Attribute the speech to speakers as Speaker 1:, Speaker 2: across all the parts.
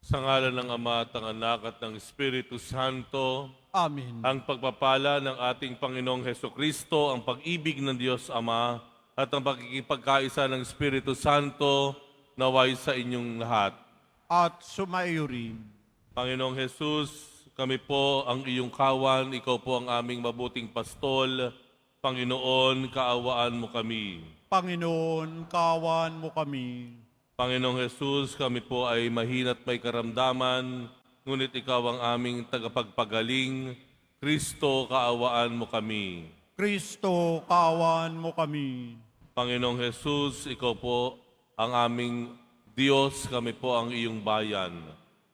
Speaker 1: Sa ngalan ng Ama at ng Anak at ng Espiritu Santo,
Speaker 2: Amen.
Speaker 1: ang pagpapala ng ating Panginoong Hesukristo, ang pag-ibig ng Diyos Ama, at ang pagkikipagkaisa ng Espiritu Santo naway sa inyong lahat.
Speaker 2: At sumaiyo rin.
Speaker 1: Panginoong Jesus, kami po ang iyong kawan, ikaw po ang aming mabuting pastol. Panginoon, kaawaan mo kami.
Speaker 2: Panginoon, kawan mo kami.
Speaker 1: Panginoong Jesus, kami po ay mahina't may karamdaman, ngunit ikaw ang aming tagapagpagaling. Kristo, kaawaan mo kami.
Speaker 2: Kristo, kawan mo kami.
Speaker 1: Panginoong Jesus, ikaw po ang aming Diyos, kami po ang iyong bayan.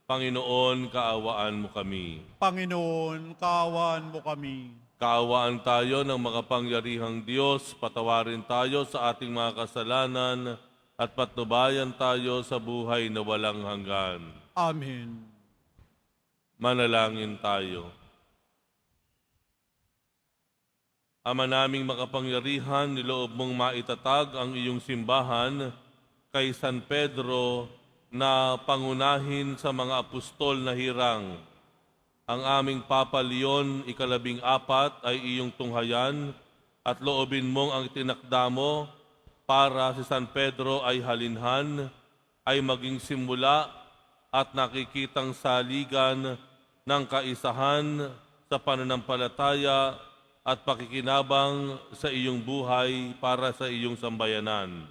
Speaker 1: Panginoon, kaawaan mo kami.
Speaker 2: Panginoon, kawan mo kami.
Speaker 1: Kaawaan tayo ng makapangyarihang Diyos, patawarin tayo sa ating mga kasalanan, at patnubayan tayo sa buhay na walang hanggan.
Speaker 2: Amen.
Speaker 1: Manalangin tayo. Ama naming makapangyarihan, niloob mong maitatag ang iyong simbahan kay San Pedro na pangunahin sa mga apostol na hirang. Ang aming Papa Leon, ika-14 ay iyong tunghayan at loobin mong ang itinakda mo para si San Pedro ay halinhan, ay maging simula at nakikitang saligan ng kaisahan sa pananampalataya at pakikinabang sa iyong buhay para sa iyong sambayanan.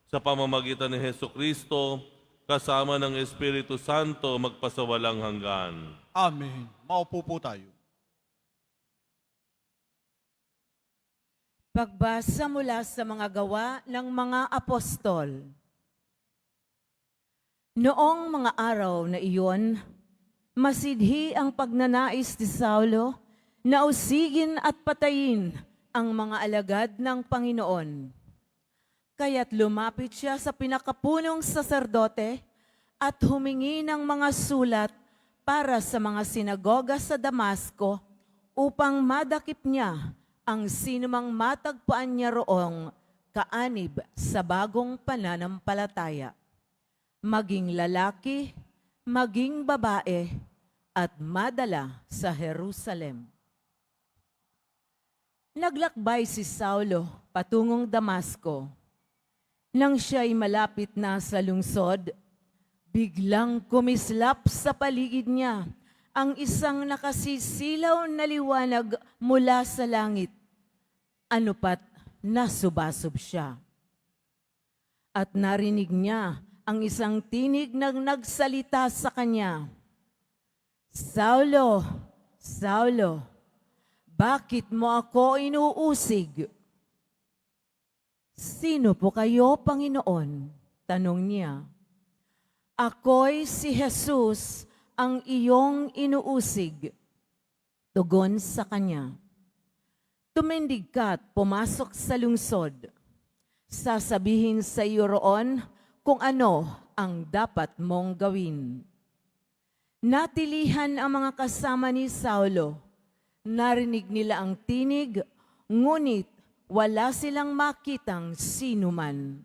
Speaker 1: Sa pamamagitan ni Hesukristo, kasama ng Espiritu Santo, magpasawalang hanggan.
Speaker 2: Amen. Maupo po tayo.
Speaker 3: Pagbasa mula sa mga gawa ng mga apostol. Noong mga araw na iyon, masidhi ang pagnanais ni Saulo na usigin at patayin ang mga alagad ng Panginoon. Kaya't lumapit siya sa pinakapunong saserdote at humingi ng mga sulat para sa mga sinagoga sa Damasco upang madakip niya ang sinumang matagpuan niya roong kaanib sa bagong pananampalataya, maging lalaki, maging babae, at madala sa Jerusalem. Naglakbay si Saulo patungong Damasco. Nang siya'y malapit na sa lungsod, biglang kumislap sa paligid niya ang isang nakasisilaw na liwanag mula sa langit. Ano pat nasubasob siya. At narinig niya ang isang tinig na nagsalita sa kanya, Saulo, Saulo, bakit mo ako inuusig? Sino po kayo, Panginoon? Tanong niya. Ako'y si Jesus, ang iyong inuusig. Tugon sa kanya. Tumindig ka at pumasok sa lungsod. Sasabihin sa iyo roon kung ano ang dapat mong gawin. Natilihan ang mga kasama ni Saulo. Narinig nila ang tinig, ngunit wala silang makitang sinuman.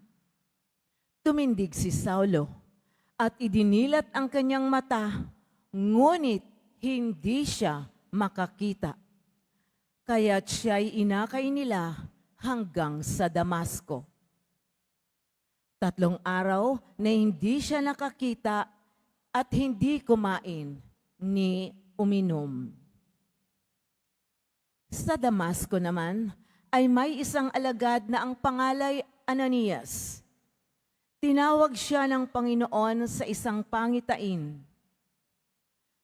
Speaker 3: Tumindig si Saulo at idinilat ang kanyang mata, ngunit hindi siya makakita. Kaya't siya'y inakay nila hanggang sa Damasco. 3 araw na hindi siya nakakita at hindi kumain ni uminom. Sa Damasco naman ay may isang alagad na ang pangalay Ananias. Tinawag siya ng Panginoon sa isang pangitain.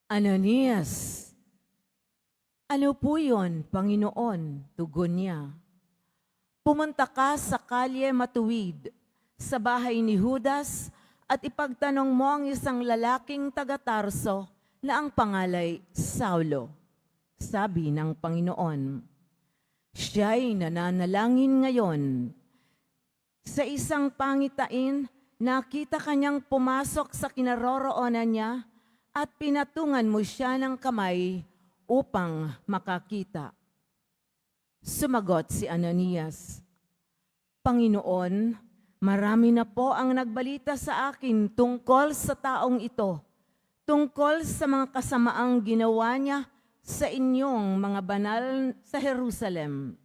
Speaker 3: Ananias, ano po yun, Panginoon? Tugon niya. Pumunta ka sa kalye matuwid, sa bahay ni Judas, at ipagtanong mo ang isang lalaking taga-Tarso na ang pangalay Saulo. Sabi ng Panginoon, siya'y nananalangin ngayon. Sa isang pangitain, nakita kanyang pumasok sa kinaroroonan niya at pinatungan mo siya ng kamay upang makakita. Sumagot si Ananias, Panginoon, marami na po ang nagbalita sa akin tungkol sa taong ito. tungkol sa mga kasamaang ginawa niya sa inyong mga banal sa Jerusalem.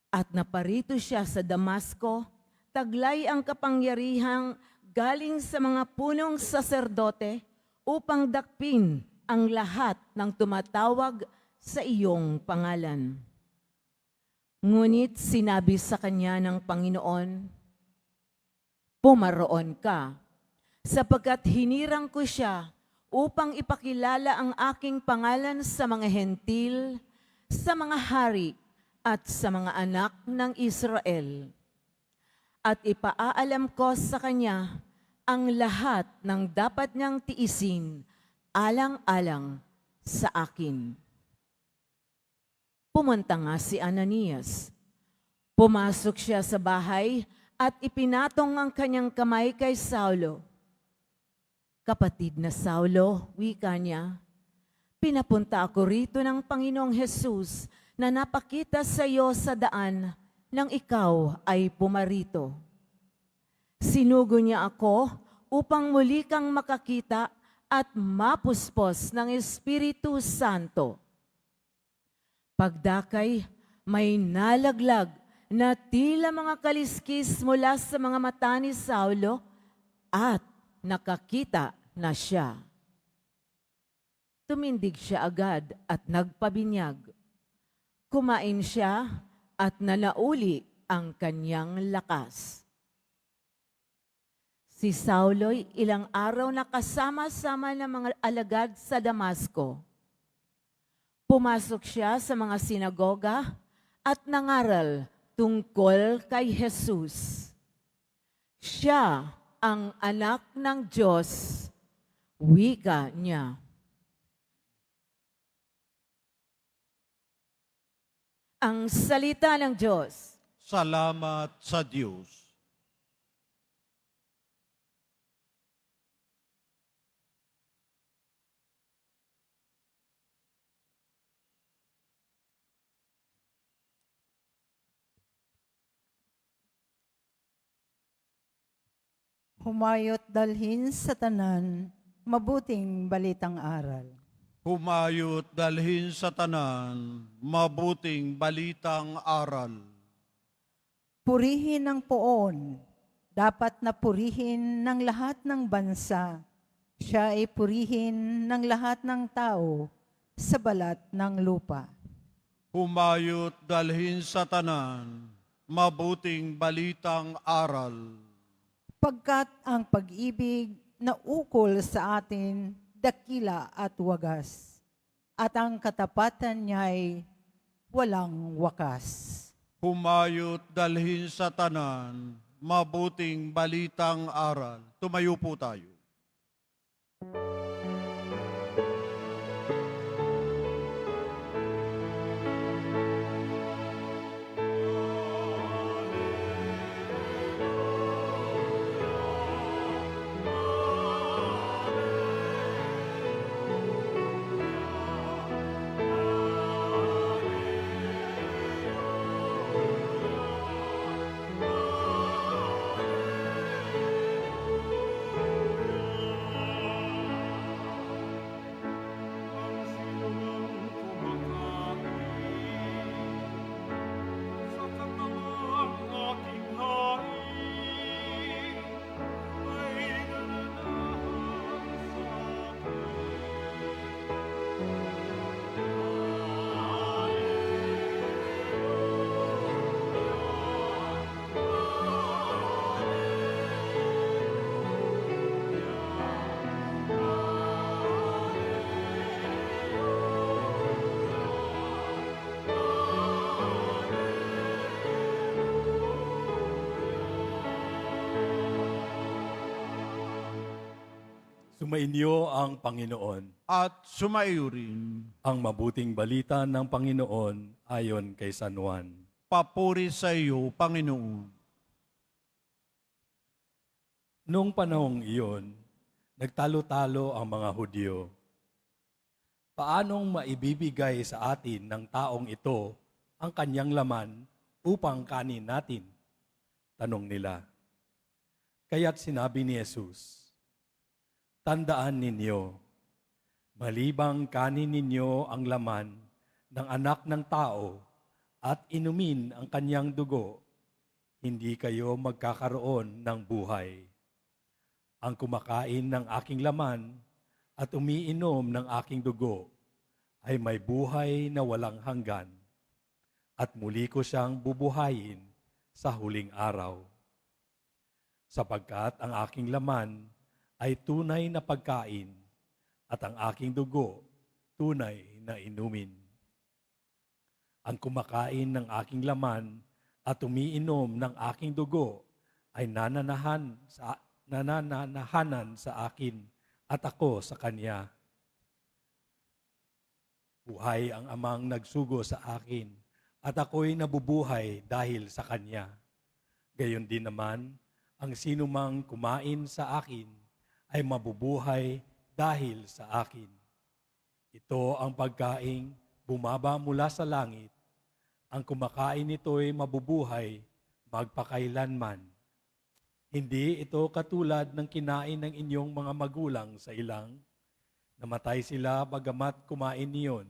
Speaker 3: At naparito siya sa Damasco, taglay ang kapangyarihang galing sa mga punong saserdote upang dakpin ang lahat ng tumatawag sa iyong pangalan. Ngunit sinabi sa kanya ng Panginoon, pumaroon ka, sapagkat hinirang ko siya upang ipakilala ang aking pangalan sa mga hentil, sa mga hari, at sa mga anak ng Israel. At ipaaalam ko sa kanya ang lahat ng dapat niyang tiisin alang-alang sa akin. Pumunta nga si Ananias. Pumasok siya sa bahay at ipinatong ang kanyang kamay kay Saulo. Kapatid na Saulo, wika niya, pinapunta ako rito ng Panginoong Hesus na napakita sa iyo sa daan nang ikaw ay pumarito. Sinugo niya ako upang muli kang makakita at mapuspos ng Espiritu Santo. Pagdakay, may nalaglag na tila mga kaliskis mula sa mga mata ni Saulo at nakakita na siya. Tumindig siya agad at nagpabinyag. Kumain siya at nanauli ang kanyang lakas. Si Saulo'y ilang araw na kasama-sama ng mga alagad sa Damasco. Pumasok siya sa mga sinagoga at nangaral tungkol kay Jesus. Siya ang anak ng Diyos, wika niya. Ang salita ng Diyos.
Speaker 2: Salamat sa Diyos.
Speaker 4: Humayot dalhin sa tanan, mabuting balitang aral.
Speaker 2: Humayot dalhin sa tanan, mabuting balitang aral.
Speaker 4: Purihin ang poon, dapat na purihin ng lahat ng bansa. Siya ay purihin ng lahat ng tao sa balat ng lupa.
Speaker 2: Humayot dalhin sa tanan, mabuting balitang aral.
Speaker 4: Pagkat ang pag-ibig na ukol sa atin, dakila at wagas, at ang katapatan niya'y walang wakas.
Speaker 2: Humayot dalhin sa tanan, mabuting balitang aral. Tumayo po tayo.
Speaker 5: Sumainyo ang Panginoon.
Speaker 2: At sumaiyo rin,
Speaker 5: Ang mabuting balita ng Panginoon ayon kay San Juan.
Speaker 2: papuri sa iyo, Panginoon.
Speaker 5: Noong panahong iyon, nagtalo-talo ang mga Hudyo. Paanong maibibigay sa atin ng taong ito ang kanyang laman upang kanin natin? Tanong nila. Kaya't sinabi ni Jesus, Tandaan ninyo, malibang kanin ninyo ang laman ng anak ng tao at inumin ang kanyang dugo, hindi kayo magkakaroon ng buhay. Ang kumakain ng aking laman at umiinom ng aking dugo ay may buhay na walang hanggan, at muli ko siyang bubuhayin sa huling araw. Sapagkat ang aking laman ay tunay na pagkain at ang aking dugo tunay na inumin. Ang kumakain ng aking laman at umiinom ng aking dugo ay nananahanan sa akin at ako sa kanya. Buhay ang amang nagsugo sa akin at ako'y nabubuhay dahil sa kanya. Gayon din naman, ang sinumang kumain sa akin ay mabubuhay dahil sa akin. Ito ang pagkaing bumaba mula sa langit. Ang kumakain nito'y mabubuhay magpakailanman. Hindi ito katulad ng kinain ng inyong mga magulang sa ilang. Namatay sila bagamat kumain niyon.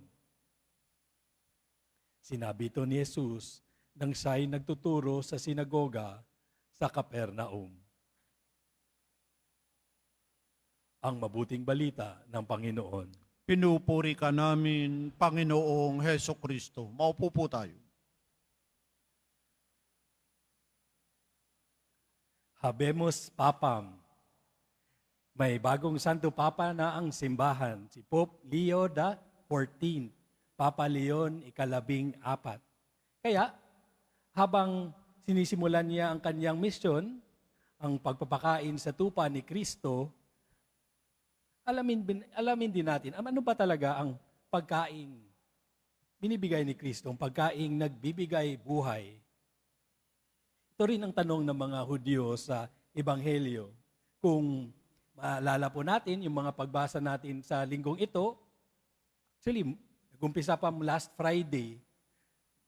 Speaker 5: Sinabi ito ni Jesus nang siya'y nagtuturo sa sinagoga sa Capernaum. Ang mabuting balita ng Panginoon.
Speaker 2: Pinupuri ka namin, Panginoong Heso Kristo. Maupo po tayo.
Speaker 5: Habemus Papam. May bagong Santo Papa na ang simbahan, si Pope Leo XIV, Papa Leon ika-14. Kaya, habang sinisimulan niya ang kanyang misyon, ang pagpapakain sa tupa ni Kristo, alamin din natin, ano ba talaga ang pagkain binibigay ni Kristo, ang pagkain nagbibigay buhay. Ito rin ang tanong ng mga Hudyo sa Ebanghelyo. Kung maalala po natin, yung mga pagbasa natin sa linggong ito, actually, nag-umpisa pa last Friday.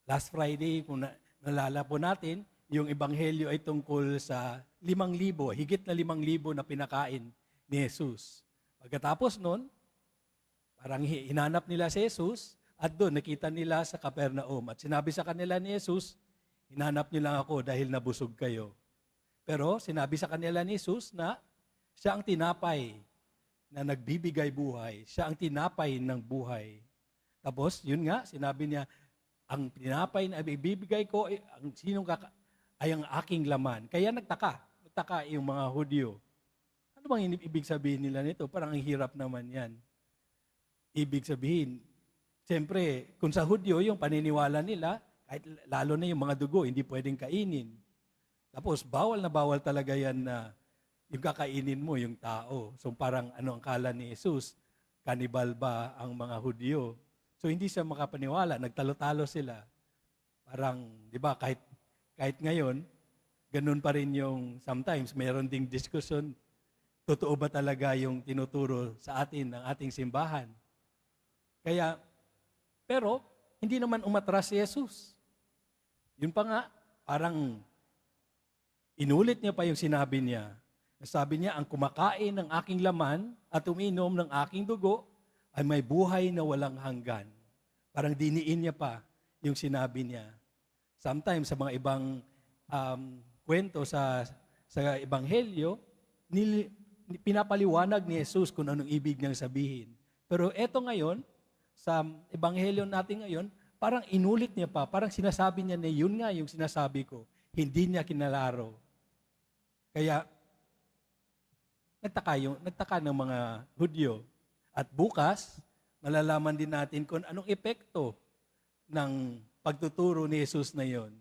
Speaker 5: Last Friday, kung naalala po natin, yung Ebanghelyo ay tungkol sa 5,000, higit na 5,000 na pinakain ni Jesus. Pagkatapos nun, parang hinanap nila si Jesus at doon nakita nila sa Capernaum. At sinabi sa kanila ni Jesus, hinanap niyo lang ako dahil nabusog kayo. Pero sinabi sa kanila ni Jesus na siya ang tinapay na nagbibigay buhay. Siya ang tinapay ng buhay. Tapos, yun nga, sinabi niya, ang tinapay na ibibigay ko ay ang aking laman. Kaya nagtaka yung mga Hudyo. Ano bang ibig sabihin nila nito? Parang ang hirap naman yan. Ibig sabihin, siyempre, kung sa Hudyo, yung paniniwala nila, kahit lalo na yung mga dugo, hindi pwedeng kainin. Tapos, bawal na bawal talaga yan na yung kakainin mo, yung tao. So parang ano ang kala ni Jesus? Kanibal ba ang mga Hudyo? So hindi siya makapaniwala, nagtalo-talo sila. Parang, di ba, kahit ngayon, ganun pa rin yung sometimes, mayroon ding discussion, totoo ba talaga yung tinuturo sa atin ng ating simbahan? Kaya, pero, hindi naman umatras si Jesus. Yun pa nga, parang inulit niya pa yung sinabi niya. Sabi niya, ang kumakain ng aking laman at uminom ng aking dugo ay may buhay na walang hanggan. Parang diniin niya pa yung sinabi niya. Sometimes sa mga ibang kwento sa Ebanghelyo, pinapaliwanag ni Jesus kung anong ibig niyang sabihin. Pero eto ngayon, sa Ebanghelyo natin ngayon, parang inulit niya pa, parang sinasabi niya na yun nga yung sinasabi ko. Hindi niya kinalaro. Kaya, nagtaka ng mga Hudyo. At bukas, malalaman din natin kung anong epekto ng pagtuturo ni Jesus na yon.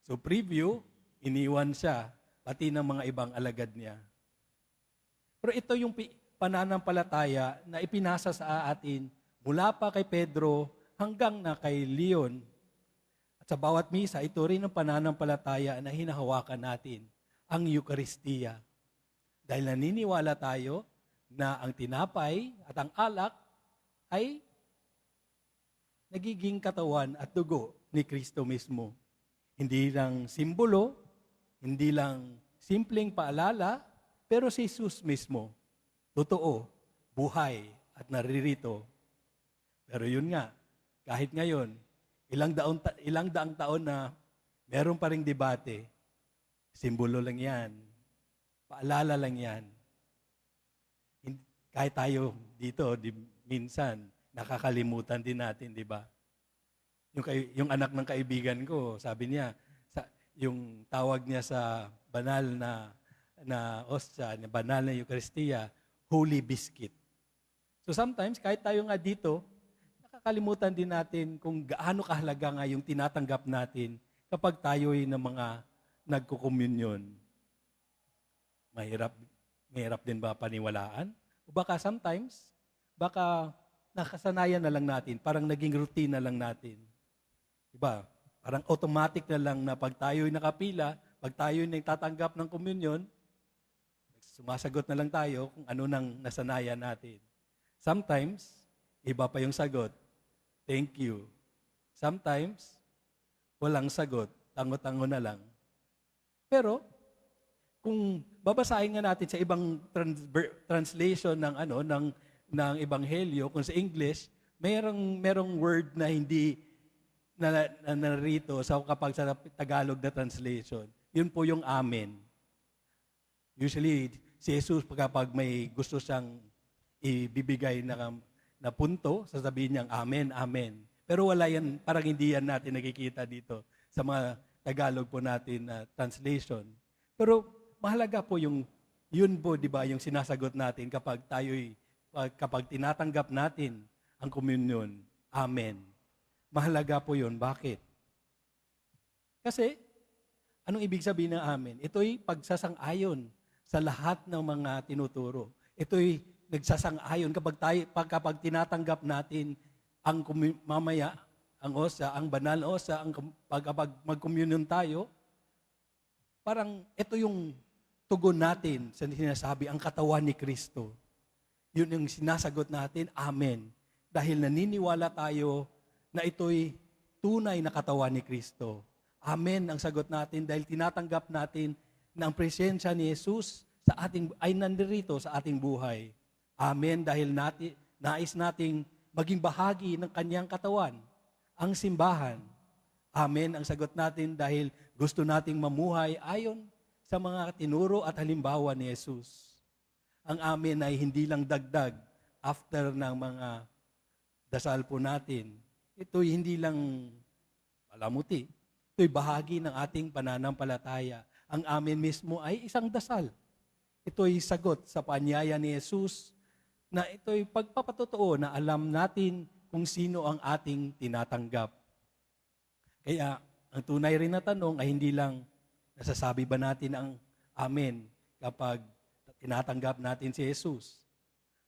Speaker 5: So preview, iniwan siya, pati ng mga ibang alagad niya. Pero ito yung pananampalataya na ipinasa sa atin mula pa kay Pedro hanggang na kay Leon. At sa bawat misa, ito rin ang pananampalataya na hinahawakan natin, ang Eucharistia. Dahil naniniwala tayo na ang tinapay at ang alak ay nagiging katawan at dugo ni Kristo mismo. Hindi lang simbolo, hindi lang simpleng paalala, pero si Jesus mismo. totoo, buhay at naririto. Pero yun nga, kahit ngayon, ilang daang taon na meron pa ring debate, simbolo lang yan, paalala lang yan. Kahit tayo dito, minsan, nakakalimutan din natin, di ba? Yung anak ng kaibigan ko, sabi niya, yung tawag niya sa banal na osya, na banal na Eucharistia, Holy Biscuit. So sometimes, kahit tayo nga dito, nakakalimutan din natin kung gaano kahalaga nga yung tinatanggap natin kapag tayo'y ng mga nagkukomunyon. Mahirap din ba paniwalaan? O baka sometimes, baka nakasanayan na lang natin, parang naging routine na lang natin. Diba? Parang automatic na lang na pag tayo'y nakapila, pag tayo'y nagtatanggap ng komunyon, sumasagot na lang tayo kung ano nang nasanayan natin. Sometimes, iba pa yung sagot. Thank you. Sometimes, walang sagot. Tango-tango na lang. Pero, kung babasahin nga natin sa ibang translation ng ebanghelyo, kung sa English, merong word na hindi na narito kapag sa Tagalog na translation. Yun po yung amen. Usually, si Jesus kapag may gusto siyang ibibigay na punto, sasabihin niyang amen, amen. Pero wala yan, parang hindi yan natin nakikita dito sa mga Tagalog po natin na translation. Pero mahalaga po yun po, di ba, yung sinasagot natin kapag tinatanggap natin ang komunyon. Amen. Mahalaga po yun. Bakit? Kasi, anong ibig sabihin ng amen? Ito'y pagsasang-ayon sa lahat ng mga tinuturo. Ito'y nagsasang-ayon kapag tinatanggap natin ang mamaya, ang osa, ang banal na osa, kapag mag-communion tayo, parang ito yung tugon natin sa sinasabi, ang katawan ni Kristo. Yun yung sinasagot natin, amen. Dahil naniniwala tayo na ito'y tunay na katawan ni Kristo. Amen ang sagot natin dahil tinatanggap natin na ang presensya ni Jesus ay nandirito sa ating buhay. Amen dahil nais nating maging bahagi ng kanyang katawan, ang simbahan. Amen ang sagot natin dahil gusto nating mamuhay ayon sa mga tinuro at halimbawa ni Jesus. Ang amen ay hindi lang dagdag after ng mga dasal po natin. Ito'y hindi lang palamuti. Ito'y bahagi ng ating pananampalataya. Ang amen mismo ay isang dasal. Ito'y sagot sa paanyaya ni Jesus na ito'y pagpapatotoo na alam natin kung sino ang ating tinatanggap. Kaya, ang tunay rin na tanong ay hindi lang nasasabi ba natin ang amen kapag tinatanggap natin si Jesus.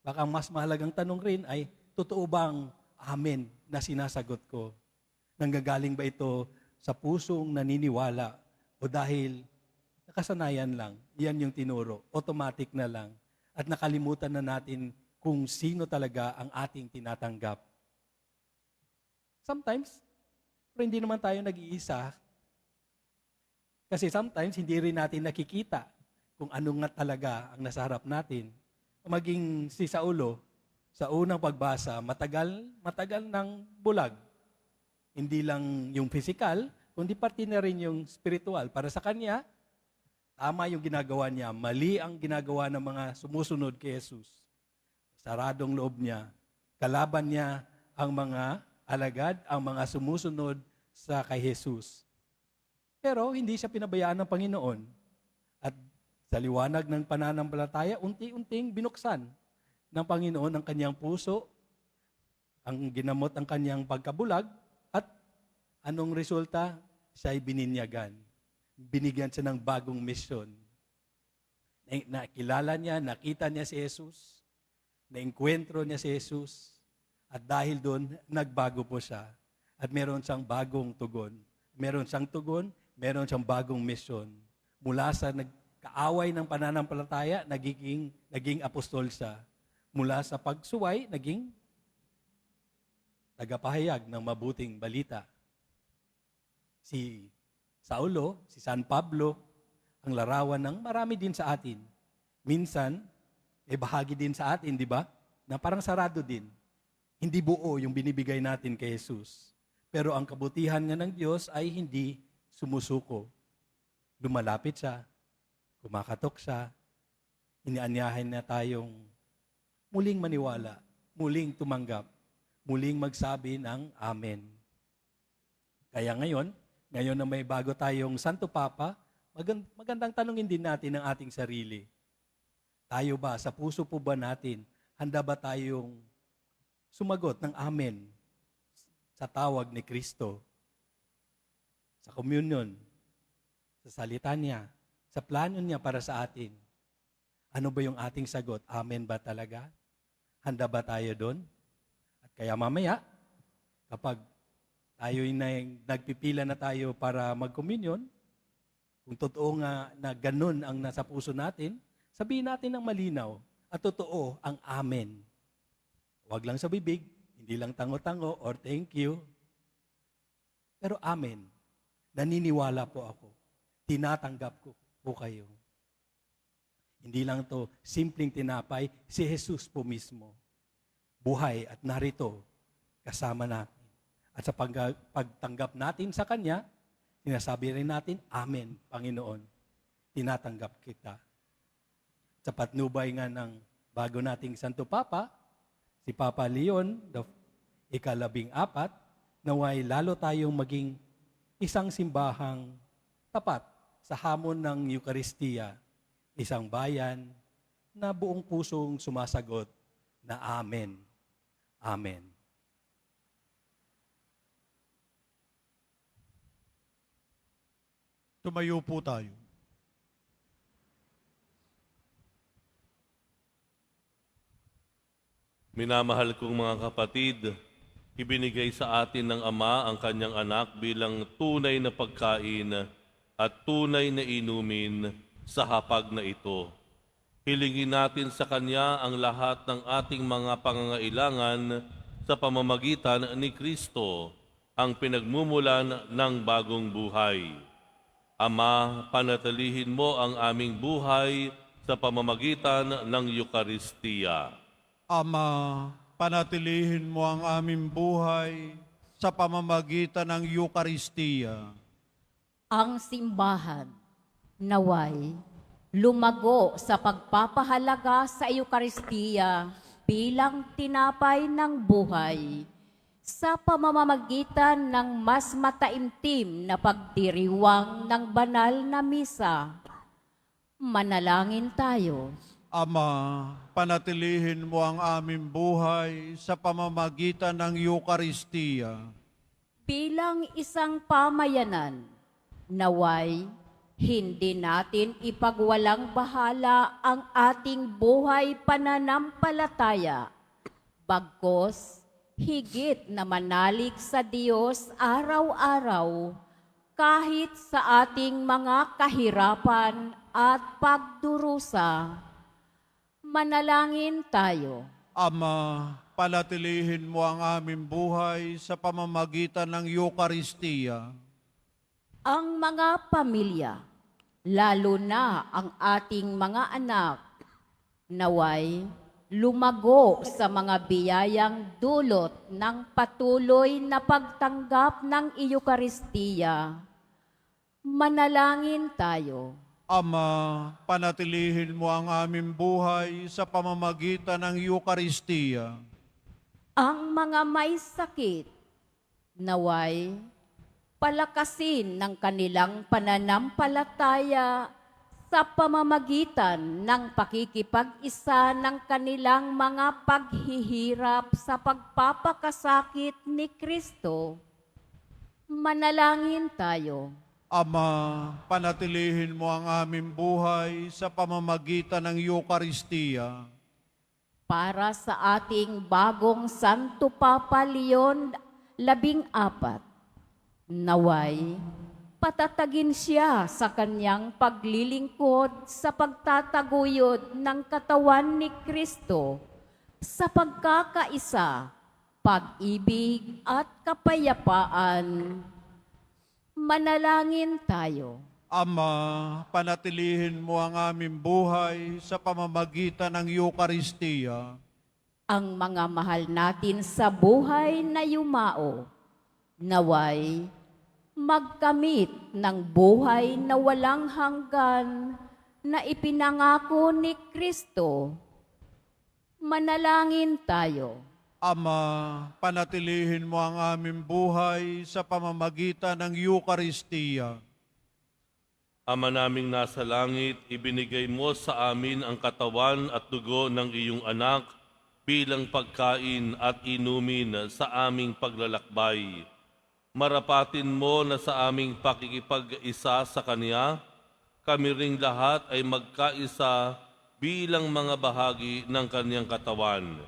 Speaker 5: Baka ang mas mahalagang tanong rin ay, totoo bang amen na sinasagot ko? Nanggagaling ba ito sa pusong naniniwala o dahil nakasanayan lang, yan yung tinuro, automatic na lang, at nakalimutan na natin kung sino talaga ang ating tinatanggap. Sometimes, pero hindi naman tayo nag-iisa. Kasi sometimes, hindi rin natin nakikita kung ano nga talaga ang nasa harap natin. Maging si Saulo, sa unang pagbasa, matagal ng bulag. Hindi lang yung physical, kundi pati na rin yung spiritual. Para sa kanya, tama yung ginagawa niya, mali ang ginagawa ng mga sumusunod kay Jesus. Saradong loob niya, kalaban niya ang mga alagad, ang mga sumusunod sa kay Jesus. Pero hindi siya pinabayaan ng Panginoon. At sa liwanag ng pananampalataya, unti-unting binuksan ng Panginoon ang kanyang puso, ang ginamot ang kanyang pagkabulag, at anong resulta? Siya ay bininyagan. Binigyan siya ng bagong misyon. Nakilala niya, nakita niya si Jesus, naengkwentro niya si Jesus, at dahil doon, nagbago po siya. At meron siyang bagong tugon. Meron siyang tugon, meron siyang bagong misyon. Mula sa nagkaaway ng pananampalataya, naging apostol siya. Mula sa pagsuway, naging tagapahayag ng mabuting balita. Si Saulo, si San Pablo, ang larawan ng marami din sa atin. Minsan, may bahagi din sa atin, di ba? Na parang sarado din. Hindi buo yung binibigay natin kay Jesus. Pero ang kabutihan nga ng Diyos ay hindi sumusuko. Lumalapit siya, kumakatok siya, inianyahin na tayong muling maniwala, muling tumanggap, muling magsabi ng Amen. Kaya ngayon na may bago tayong Santo Papa, magandang tanungin din natin ang ating sarili. Tayo ba, sa puso po ba natin, handa ba tayong sumagot ng Amen sa tawag ni Kristo? Sa communion, sa salita niya, sa plano niya para sa atin. Ano ba yung ating sagot? Amen ba talaga? Handa ba tayo doon? At kaya mamaya, kapag tayo nagpipila na tayo para mag-communion, kung totoo nga na ganun ang nasa puso natin, sabihin natin ng malinaw at totoo ang Amen. Huwag lang sa bibig, hindi lang tango-tango or thank you. Pero Amen. Naniniwala po ako. Tinatanggap ko po kayo. Hindi lang to simpleng tinapay, si Jesus po mismo. Buhay at narito kasama natin. At sa pagtanggap natin sa Kanya, sinasabi rin natin, Amen, Panginoon. Tinatanggap kita. Sa patnubay nga ng bago nating Santo Papa, si Papa Leon, ika-14, naway lalo tayong maging isang simbahang tapat sa hamon ng Eucharistia, isang bayan na buong pusong sumasagot na Amen. Amen.
Speaker 2: Tumayo po tayo.
Speaker 1: Minamahal kong mga kapatid, ibinigay sa atin ng Ama ang kanyang anak bilang tunay na pagkain at tunay na inumin sa hapag na ito. Hilingin natin sa Kanya ang lahat ng ating mga pangangailangan sa pamamagitan ni Kristo, ang pinagmumulan ng bagong buhay. Ama, panatilihin mo ang aming buhay sa pamamagitan ng Eucharistia.
Speaker 2: Ama, panatilihin mo ang aming buhay sa pamamagitan ng Eucharistia.
Speaker 6: Ang simbahan, naway, lumago sa pagpapahalaga sa Eucharistia bilang tinapay ng buhay sa pamamagitan ng mas mataimtim na pagdiriwang ng banal na misa. Manalangin tayo.
Speaker 2: Ama, panatilihin mo ang aming buhay sa pamamagitan ng Eucharistia.
Speaker 6: Bilang isang pamayanan, naway, hindi natin ipagwalang bahala ang ating buhay pananampalataya. Bagkus, higit na manalig sa Diyos araw-araw, kahit sa ating mga kahirapan at pagdurusa. Manalangin tayo.
Speaker 2: Ama, panatilihin mo ang aming buhay sa pamamagitan ng Eucharistia.
Speaker 6: Ang mga pamilya, lalo na ang ating mga anak, naway, lumago sa mga biyayang dulot ng patuloy na pagtanggap ng Eucharistia. Manalangin tayo.
Speaker 2: Ama, panatilihin mo ang aming buhay sa pamamagitan ng Eucharistia.
Speaker 6: Ang mga may sakit, naway, palakasin ng kanilang pananampalataya sa pamamagitan ng pakikipag-isa ng kanilang mga paghihirap sa pagpapakasakit ni Kristo. Manalangin tayo.
Speaker 2: Ama, panatilihin mo ang aming buhay sa pamamagitan ng Eucharistia.
Speaker 6: Para sa ating bagong Santo Papa Leon 14, naway, patatagin siya sa kanyang paglilingkod sa pagtataguyod ng katawan ni Kristo sa pagkakaisa, pag-ibig at kapayapaan. Manalangin tayo.
Speaker 2: Ama, panatilihin mo ang aming buhay sa pamamagitan ng Eukaristiya.
Speaker 6: Ang mga mahal natin sa buhay na yumao, naway magkamit ng buhay na walang hanggan na ipinangako ni Kristo. Manalangin tayo.
Speaker 2: Ama, panatilihin mo ang aming buhay sa pamamagitan ng Eukaristiya.
Speaker 1: Ama naming nasa langit, ibinigay mo sa amin ang katawan at dugo ng iyong anak bilang pagkain at inumin sa aming paglalakbay. Marapatin mo na sa aming pakikipag-isa sa Kanya, kami ring lahat ay magkaisa bilang mga bahagi ng Kanyang katawan.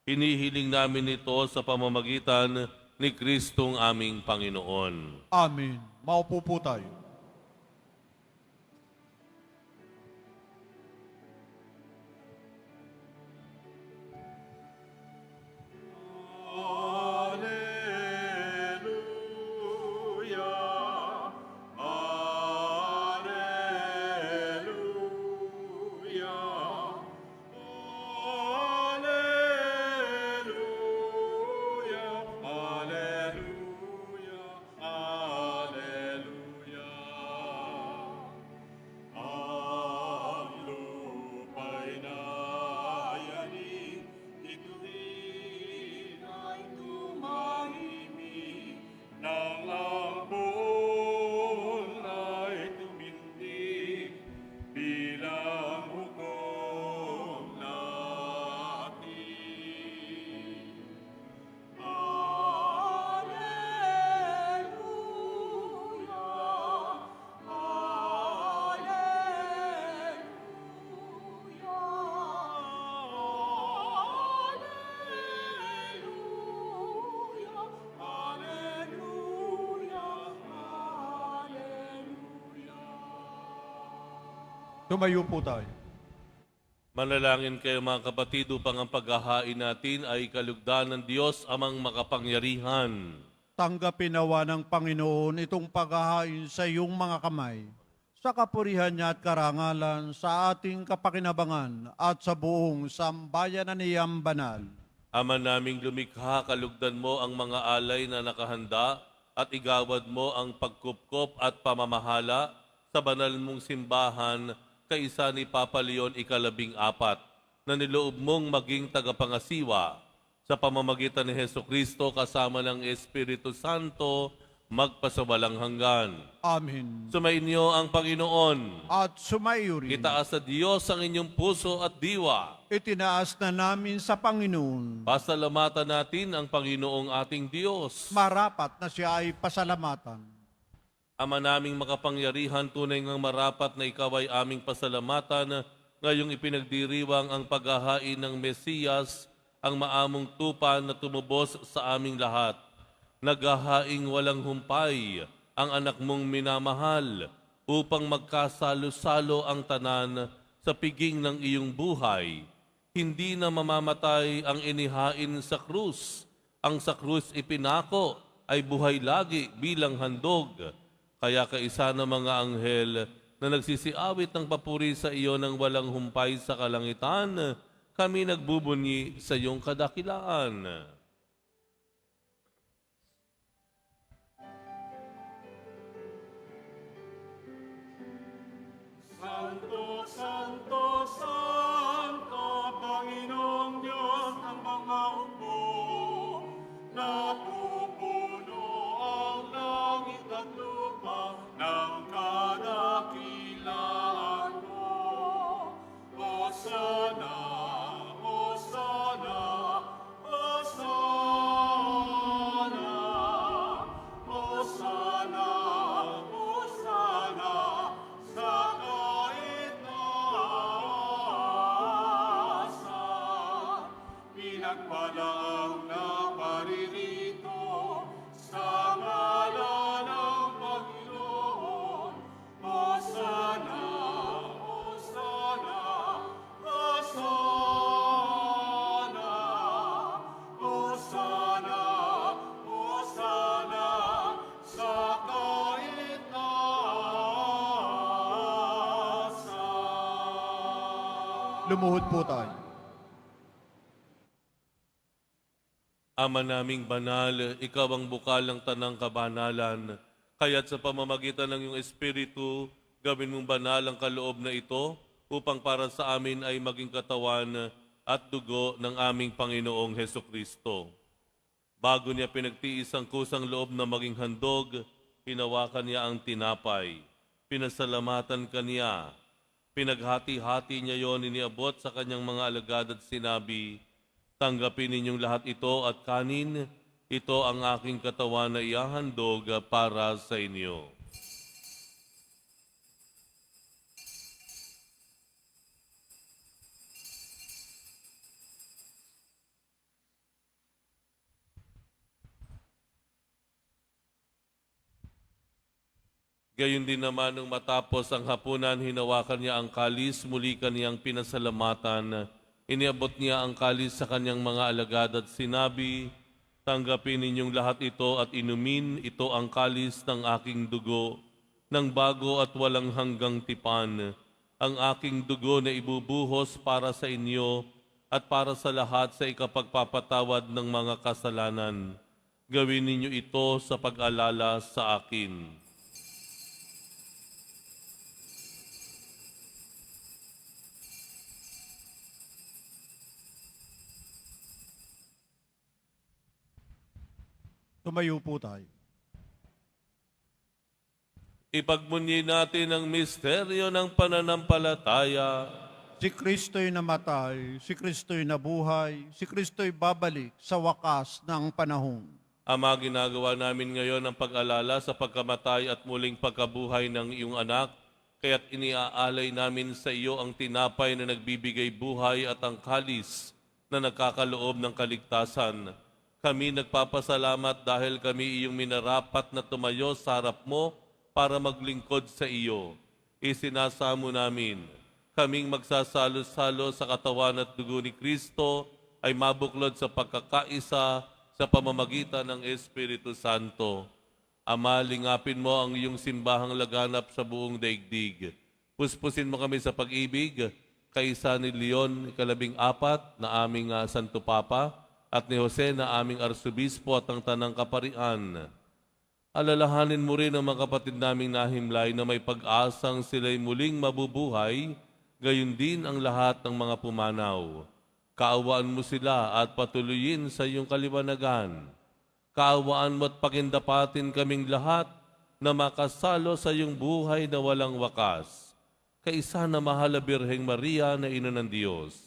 Speaker 1: Hinihiling namin ito sa pamamagitan ni Kristong aming Panginoon.
Speaker 2: Amen. Maupo po tayo. Tumayo po tayo.
Speaker 1: Manalangin kayo mga kapatid upang ang paghahain natin ay kalugdan ng Diyos amang makapangyarihan.
Speaker 2: Tanggapin nawa ng Panginoon itong paghahain sa iyong mga kamay, sa kapurihan niya at karangalan, sa ating kapakinabangan at sa buong sambayanan niyang banal.
Speaker 1: Ama naming lumikha, kalugdan mo ang mga alay na nakahanda at igawad mo ang pagkupkop at pamamahala sa banal mong simbahan kaisa ni Papa Leon ika-14 na niloob mong maging tagapangasiwa sa pamamagitan ni Hesukristo kasama ng Espiritu Santo magpasawalang hanggan.
Speaker 2: Amen.
Speaker 1: Sumainyo ang Panginoon.
Speaker 2: At sumayo rin.
Speaker 1: Itaas sa Diyos ang inyong puso at diwa.
Speaker 2: Itinaas na namin sa Panginoon.
Speaker 1: Pasalamatan natin ang Panginoong ating Diyos.
Speaker 2: Marapat na siya ay pasalamatan.
Speaker 1: Ama naming makapangyarihan, tunay ngang marapat na ikaw ay aming pasalamatan ngayong ipinagdiriwang ang paghahain ng Mesiyas, ang maamong tupa na tumubos sa aming lahat. Naghahaing walang humpay ang anak mong minamahal upang magkasalo-salo ang tanan sa piging ng iyong buhay. Hindi na mamamatay ang inihain sa krus. Ang sa krus ipinako ay buhay lagi bilang handog. Kaya kaisa ng mga anghel na nagsisiawit ng papuri sa iyo ng walang humpay sa kalangitan, kami nagbubunyi sa iyong kadakilaan.
Speaker 7: Santo, Santo, Santo, Panginoong Diyos ng mga upo, napupuno ang langit at lupa ng kadakilaan mo. Hosana, Hosana, Hosana.
Speaker 2: Lumuhod po tayo.
Speaker 1: Ama naming banal, ikaw ang bukal ng tanang kabanalan. Kaya't sa pamamagitan ng iyong Espiritu, gawin mong banal ang kaloob na ito upang para sa amin ay maging katawan at dugo ng aming Panginoong Heso Kristo. Bago niya pinagtiis ang kusang loob na maging handog, hinawakan niya ang tinapay. Pinasalamatan kaniya. Pinaghati-hati niya yon, iniabot sa kanyang mga alagad at sinabi, tanggapin ninyong lahat ito at kanin, ito ang aking katawan na ihahandog para sa inyo. Gayon din naman nung matapos ang hapunan, hinawakan niya ang kalis, muli kaniyang pinasalamatan. Iniabot niya ang kalis sa kanyang mga alagad at sinabi, tanggapin ninyong lahat ito at inumin, ito ang kalis ng aking dugo, ng bago at walang hanggang tipan, ang aking dugo na ibubuhos para sa inyo at para sa lahat sa ikapagpapatawad ng mga kasalanan. Gawin ninyo ito sa pag-alala sa akin.
Speaker 2: Tumayo po tayo.
Speaker 1: Ipagmunyi natin ang misteryo ng pananampalataya.
Speaker 2: Si Kristo'y namatay, si Kristo'y nabuhay, si Kristo'y babalik sa wakas ng panahon.
Speaker 1: Ama, ginagawa namin ngayon ang pag-alala sa pagkamatay at muling pagkabuhay ng iyong anak, kaya't iniaalay namin sa iyo ang tinapay na nagbibigay buhay at ang kalis na nagkakaloob ng kaligtasan. Kami nagpapasalamat dahil kami iyong minarapat na tumayo sa harap mo para maglingkod sa iyo. Isinasamo namin, kaming magsasalo-salo sa katawan at dugo ni Kristo ay mabuklod sa pagkakaisa sa pamamagitan ng Espiritu Santo. Ama, lingapin mo ang iyong simbahang laganap sa buong daigdig. Puspusin mo kami sa pag-ibig, kaisa ni Leon, 14 na aming Santo Papa, at ni Jose na aming Arsobispo at ang Tanang Kaparian. Alalahanin mo rin ang mga kapatid naming nahimlay na may pag-asang sila'y muling mabubuhay, gayon din ang lahat ng mga pumanaw. Kaawaan mo sila at patuloyin sa iyong kaliwanagan. Kaawaan mo at pakindapatin kaming lahat na makasalo sa iyong buhay na walang wakas. Kaisa na mahal na Birheng Maria na Ina ng Diyos,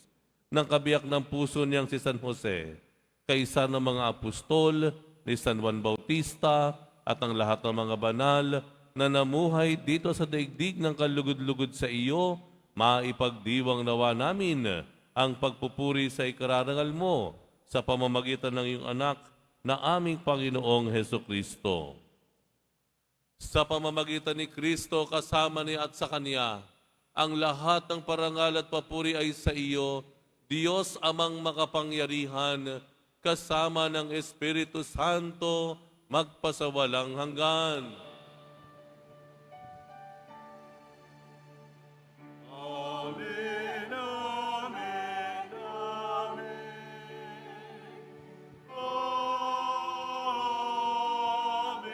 Speaker 1: ng kabiyak ng puso niyang si San Jose, kaisa ng mga apostol ni San Juan Bautista at ang lahat ng mga banal na namuhay dito sa daigdig ng kalugod-lugod sa iyo, maipagdiwang nawa namin ang pagpupuri sa ikararangal mo sa pamamagitan ng iyong anak na aming Panginoong Heso Kristo. Sa pamamagitan ni Kristo, kasama niya at sa Kanya, ang lahat ng parangal at papuri ay sa iyo, Diyos amang makapangyarihan, kasama ng Espiritu Santo, magpasawalang hanggan.
Speaker 7: Amen, amen, amen. Amen.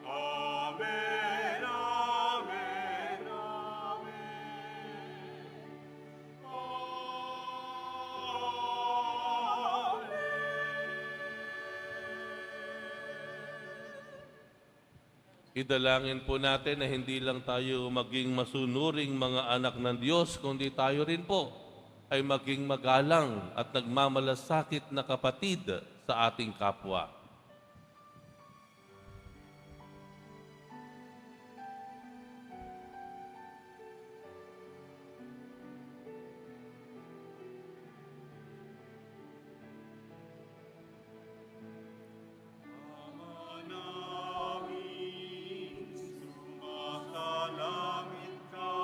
Speaker 7: Amen, amen,
Speaker 1: Idalangin po natin na hindi lang tayo maging masunuring mga anak ng Diyos, kundi tayo rin po ay maging magalang at nagmamalasakit na kapatid sa ating kapwa.
Speaker 7: Sumasalangit ka,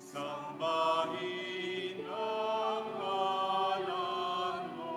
Speaker 7: sambahin ang ngalan mo.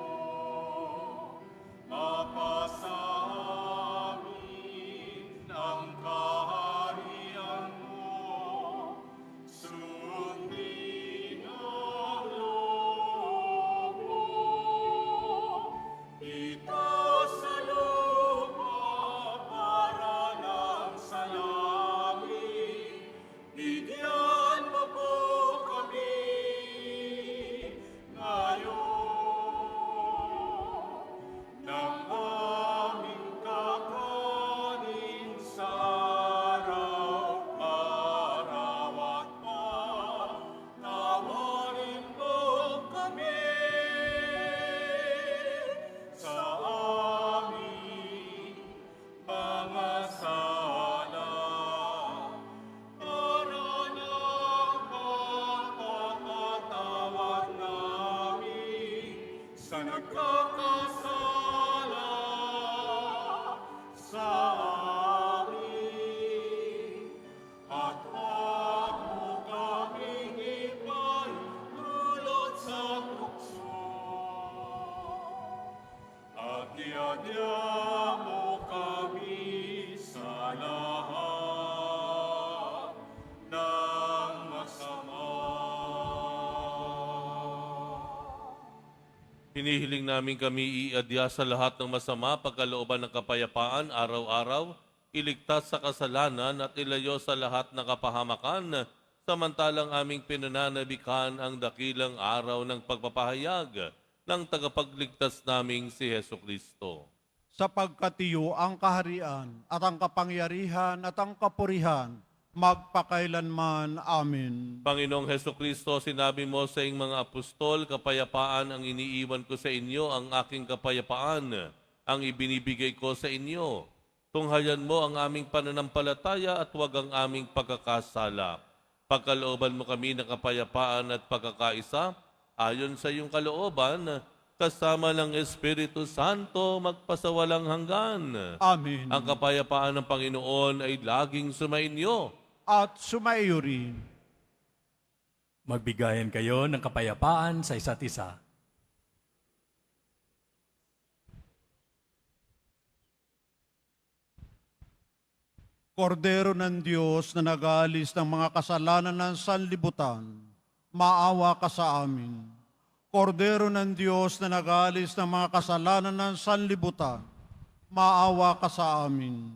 Speaker 7: mo kami sa lahat ng masama.
Speaker 1: Hinihiling namin kami iadya sa lahat ng masama, pagkalooban ng kapayapaan araw-araw, iligtas sa kasalanan at ilayo sa lahat ng kapahamakan, samantalang aming pinananabikan ang dakilang araw ng pagpapahayag ng tagapagligtas naming si Heso Kristo.
Speaker 2: Sapagkat iyo ang kaharian at ang kapangyarihan at ang kapurihan magpakailanman. Amen.
Speaker 1: Panginoong Heso Kristo, sinabi mo sa iyong mga apostol, kapayapaan ang iniiwan ko sa inyo, ang aking kapayapaan ang ibinibigay ko sa inyo. Tunghayan mo ang aming pananampalataya at huwag ang aming pagkakasala. Pagkalooban mo kami ng kapayapaan at pagkakaisa, ayon sa iyong kalooban, kasama ng Espiritu Santo magpasawalang hanggan.
Speaker 2: Amen.
Speaker 1: Ang kapayapaan ng Panginoon ay laging sumainyo.
Speaker 2: At sumaiyo rin.
Speaker 5: Magbigayan kayo ng kapayapaan sa isa't isa.
Speaker 2: Kordero ng Diyos na nag-aalis ng mga kasalanan ng sanlibutan, maawa ka sa amin. Kordero ng Diyos na nag-aalis ng mga kasalanan ng sanlibutan, maawa ka sa amin.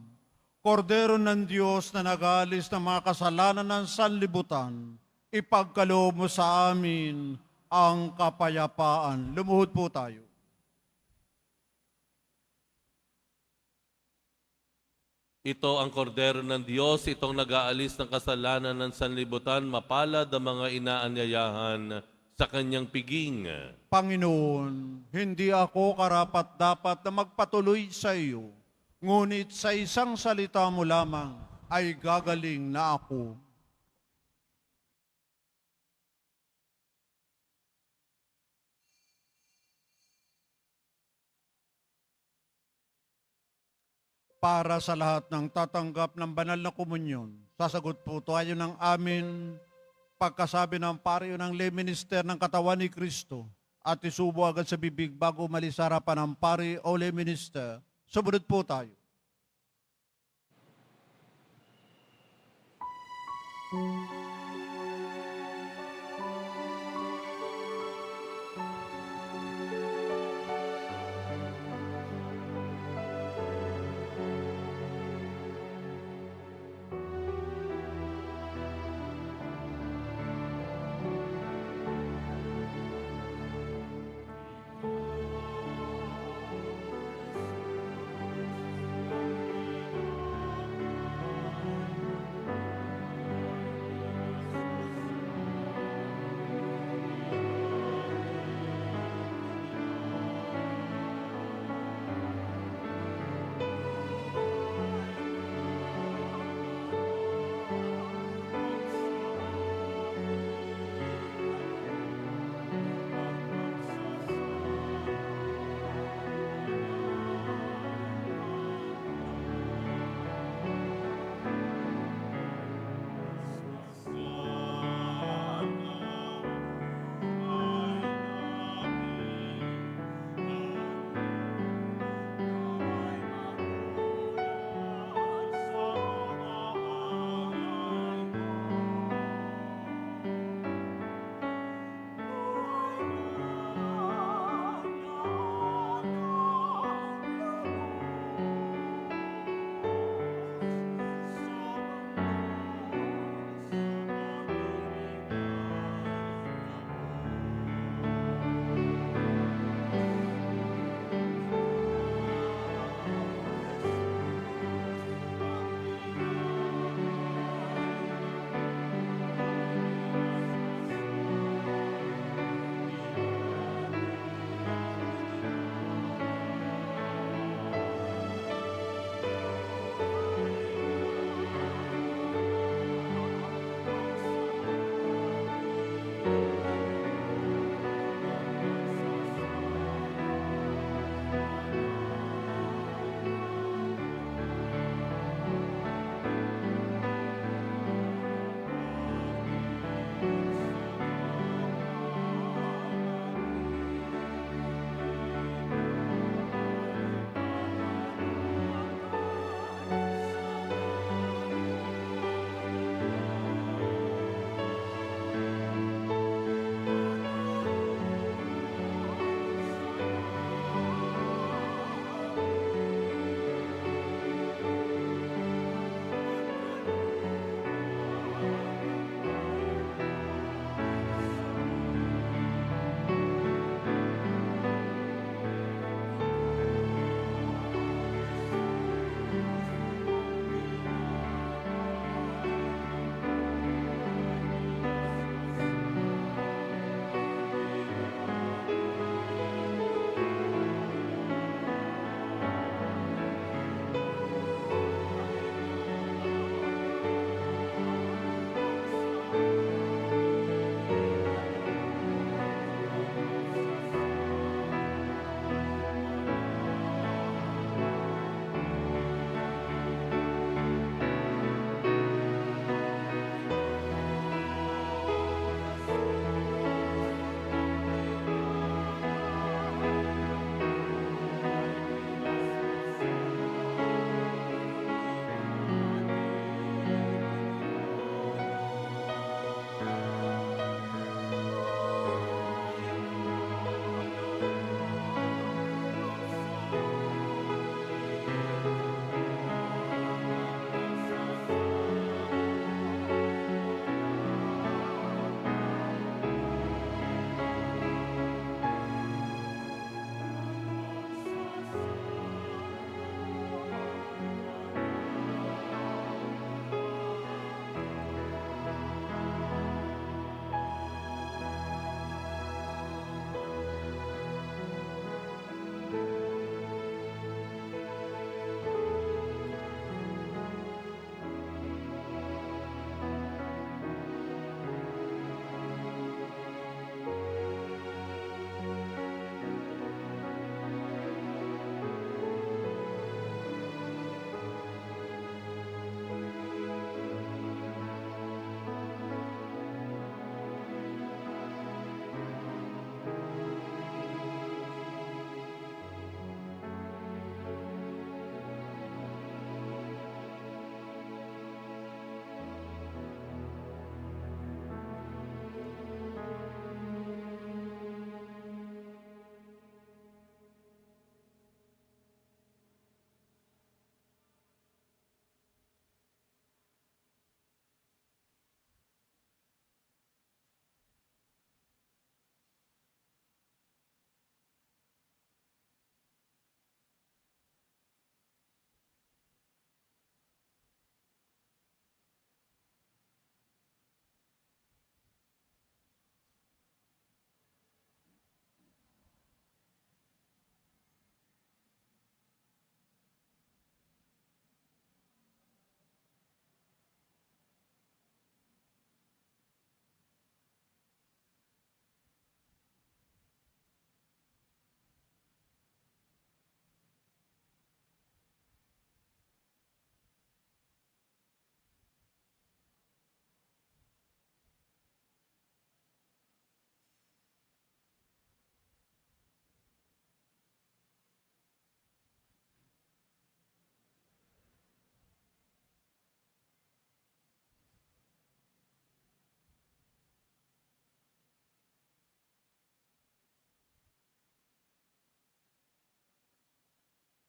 Speaker 2: Kordero ng Diyos na nag-aalis ng mga kasalanan ng sanlibutan, ipagkaloob mo sa amin ang kapayapaan. Lumuhod po tayo.
Speaker 1: Ito ang kordero ng Diyos, itong nag-aalis ng kasalanan ng sanlibutan, mapalad ang mga inaanyayahan sa kanyang piging.
Speaker 2: Panginoon, hindi ako karapat-dapat na magpatuloy sa iyo, ngunit sa isang salita mo lamang ay gagaling na ako. Para sa lahat ng tatanggap ng banal na komunyon, sasagot po tayo ng amin pagkasabi ng pario ng lay minister ng katawan ni Kristo at isubo agad sa bibig bago umalis sa harapan ng pari o lay minister. Sumunod po tayo.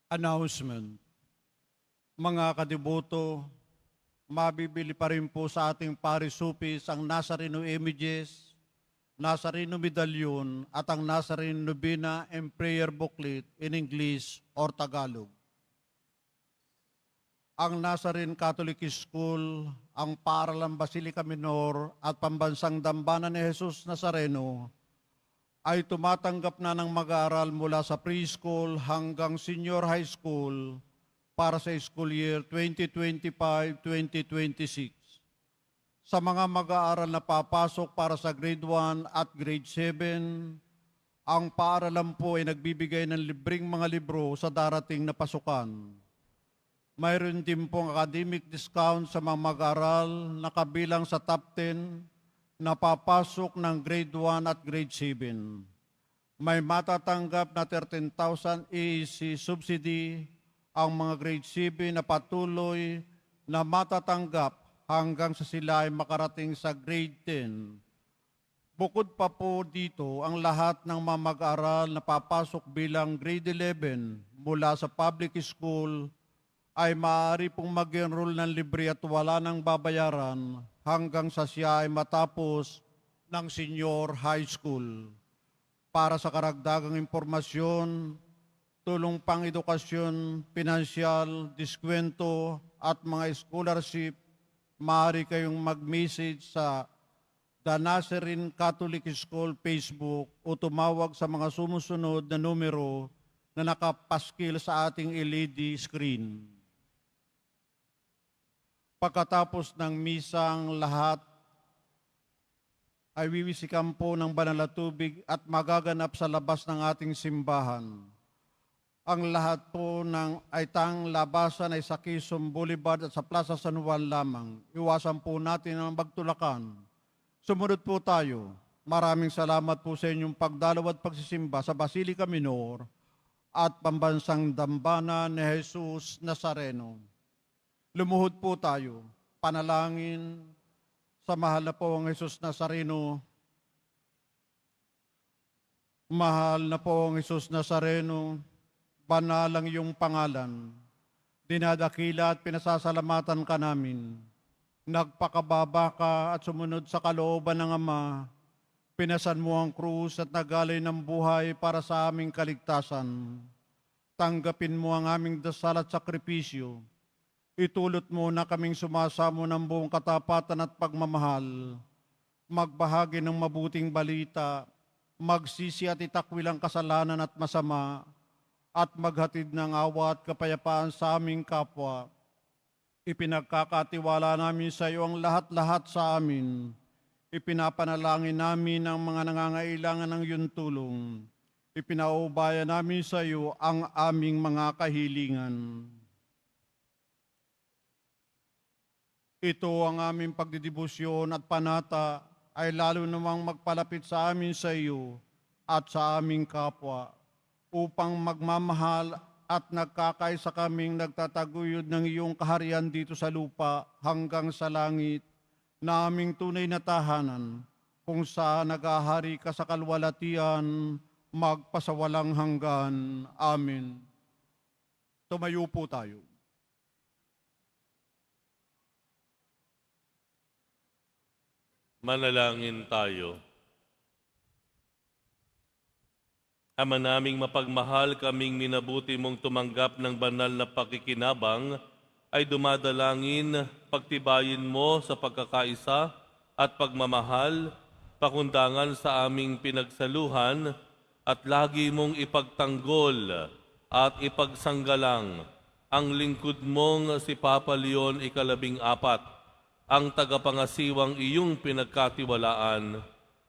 Speaker 2: Announcement. Mga kadiboto, mabibili pa rin po sa ating Paris Supis ang Nazareno Images, Nazareno Medallion at ang Nazarene Novena and Prayer Booklet in English or Tagalog. Ang Nazarene Catholic School, ang Paaralang Basilica Minor at Pambansang Dambana ni Jesus Nazareno ay tumatanggap na ng mag-aaral mula sa preschool hanggang senior high school para sa school year 2025-2026. Sa mga mag-aaral na papasok para sa grade 1 at grade 7, ang paaralan po ay nagbibigay ng libreng mga libro sa darating na pasukan. Mayroon din pong academic discount sa mga mag-aaral na kabilang sa top 10 na papasok ng grade 1 at grade 7. May matatanggap na 13,000 EEC subsidy ang mga grade 7 na patuloy na matatanggap hanggang sa sila ay makarating sa grade 10. Bukod pa po dito, ang lahat ng mga mag-aaral na papasok bilang grade 11 mula sa public school ay maaari pong mag-enroll ng libre at wala nang babayaran hanggang sa siya ay matapos ng senior high school. Para sa karagdagang impormasyon, tulong pang edukasyon, pinansyal, diskwento at mga scholarship, maaari kayong mag-message sa The Nazarene Catholic School Facebook o tumawag sa mga sumusunod na numero na nakapaskil sa ating LED screen. Pagkatapos ng misang lahat ay wiwisikan po ng banal na tubig at magaganap sa labas ng ating simbahan. Ang lahat po ng aitang labasan ay sa Quezon Boulevard at sa Plaza San Juan lamang. Iwasan po natin ang magtulakan. Sumunod po tayo. Maraming salamat po sa inyong pagdalaw at pagsisimba sa Basilica Minor at Pambansang Dambana ni Jesus Nazareno. Lumuhod po tayo, panalangin sa mahal na po ang Jesus Nazareno. Mahal na po ang Jesus Nazareno, banal ang iyong pangalan. Dinadakila at pinasasalamatan ka namin. Nagpakababa ka at sumunod sa kalooban ng Ama. Pinasan mo ang krus at nagalay ng buhay para sa aming kaligtasan. Tanggapin mo ang aming dasal at sakripisyo. Itulot mo na kaming sumasamo ng buong katapatan at pagmamahal, magbahagi ng mabuting balita, magsisi at itakwil ang kasalanan at masama, at maghatid ng awa at kapayapaan sa aming kapwa. Ipinagkakatiwala namin sa iyo ang lahat-lahat sa amin. Ipinapanalangin namin ang mga nangangailangan ng iyong tulong. Ipinaubaya namin sa iyo ang aming mga kahilingan. Ito ang aming pagdidibusyon at panata ay lalo namang magpalapit sa amin sa iyo at sa aming kapwa upang magmamahal at nagkakaisa kaming nagtataguyod ng iyong kaharian dito sa lupa hanggang sa langit na aming tunay na tahanan kung saan nagahari ka sa kalwalatian magpasawalang hanggan. Amen. Tumayo po tayo.
Speaker 1: Manalangin tayo. Ama naming mapagmahal, kaming minabuti mong tumanggap ng banal na pakikinabang, ay dumadalangin, pagtibayin mo sa pagkakaisa at pagmamahal, pakundangan sa aming pinagsaluhan, at lagi mong ipagtanggol at ipagsanggalang ang lingkod mong si Papa Leon ika-14, ang tagapangasiwang iyong pinagkatiwalaan,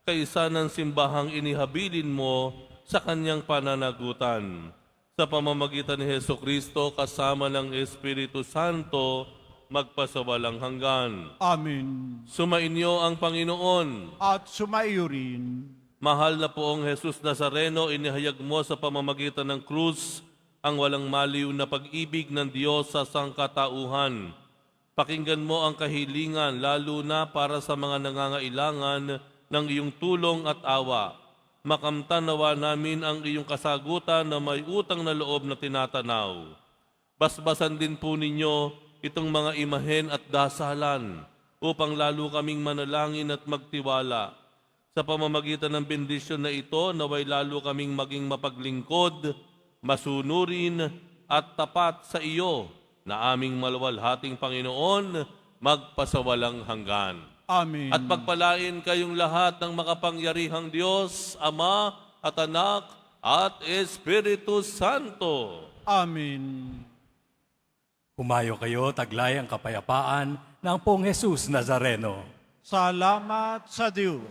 Speaker 1: kaisa ng simbahang inihabilin mo sa kanyang pananagutan. Sa pamamagitan ni Hesukristo kasama ng Espiritu Santo, magpasawalang hanggan.
Speaker 2: Amen.
Speaker 1: Sumainyo ang Panginoon.
Speaker 2: At sumaiyo rin.
Speaker 1: Mahal na poong Jesus Nazareno, inihayag mo sa pamamagitan ng krus ang walang maliw na pag-ibig ng Diyos sa sangkatauhan. Pakinggan mo ang kahilingan, lalo na para sa mga nangangailangan ng iyong tulong at awa. makamtan nawa namin ang iyong kasagutan na may utang na loob na tinatanaw. Basbasan din po ninyo itong mga imahen at dasalan upang lalo kaming manalangin at magtiwala. Sa pamamagitan ng bendisyon na ito, naway lalo kaming maging mapaglingkod, masunurin at tapat sa iyo na aming maluwalhating Panginoon, magpasawalang hanggan.
Speaker 2: Amen.
Speaker 1: At pagpalain kayong lahat ng makapangyarihang Diyos, Ama at Anak at Espiritu Santo.
Speaker 2: Amen.
Speaker 5: Humayo kayo, taglay ang kapayapaan ng Pong Jesus Nazareno.
Speaker 2: Salamat sa Diyos.